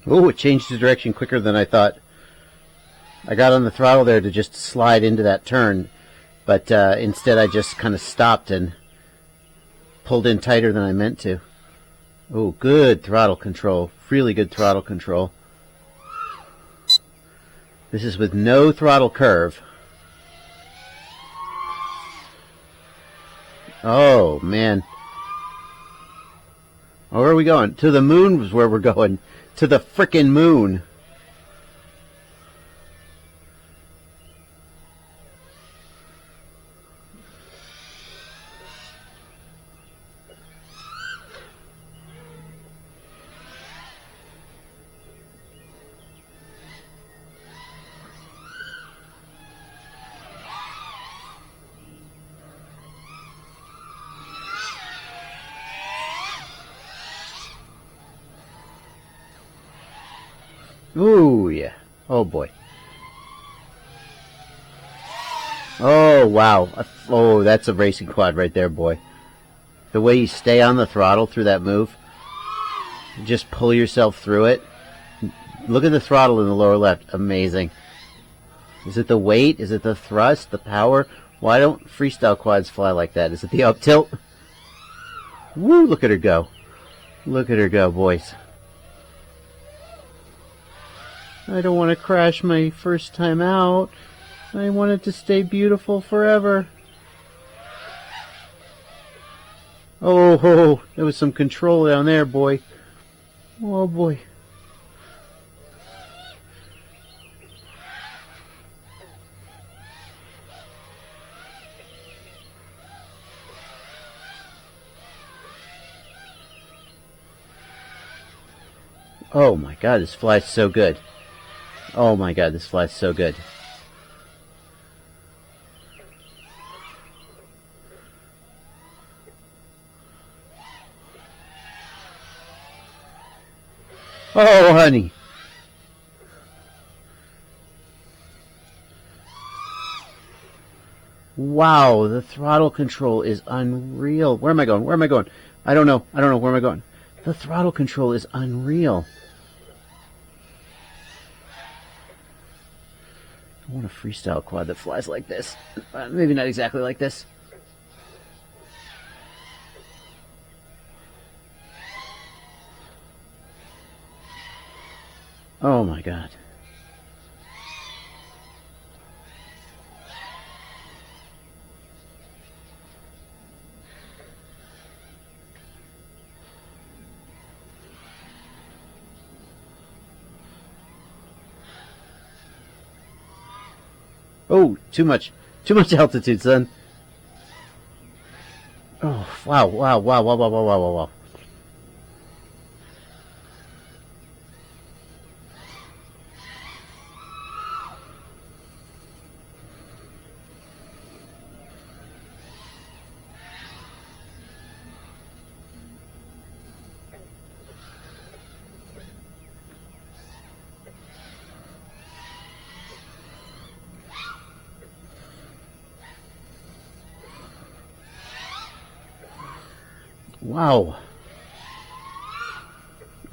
Oh, it changed the direction quicker than I thought. I got on the throttle there to just slide into that turn, but instead I just kind of stopped and pulled in tighter than I meant to. Oh, good throttle control. Really good throttle control. This is with no throttle curve. Oh, man. Oh, where are we going? To the moon is where we're going. To the frickin' moon. Ooh, yeah. Oh, boy. Oh, wow. Oh, that's a racing quad right there, boy. The way you stay on the throttle through that move. Just pull yourself through it. Look at the throttle in the lower left. Amazing. Is it the weight? Is it the thrust? The power? Why don't freestyle quads fly like that? Is it the up tilt? Woo, look at her go. Look at her go, boys. I don't want to crash my first time out. I want it to stay beautiful forever. Oh, there was some control down there, boy. Oh, boy. Oh my God, this flies so good. Oh my God, this flies so good. Oh, honey. Wow, the throttle control is unreal. Where am I going? Where am I going? I don't know. Where am I going? The throttle control is unreal. I want a freestyle quad that flies like this. Maybe not exactly like this. Oh my God. Oh, too much altitude, son. Oh, wow. Wow.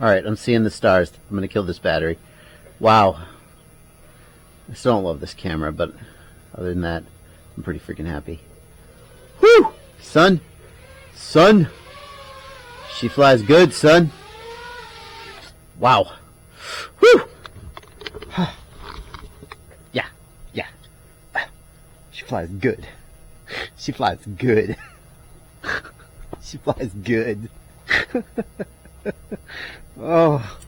Alright, I'm seeing the stars. I'm going to kill this battery. Wow. I still don't love this camera, but other than that, I'm pretty freaking happy. Whew! Son! She flies good, son! Wow. Whew! Yeah. She flies good. She flies good. She flies good. Oh.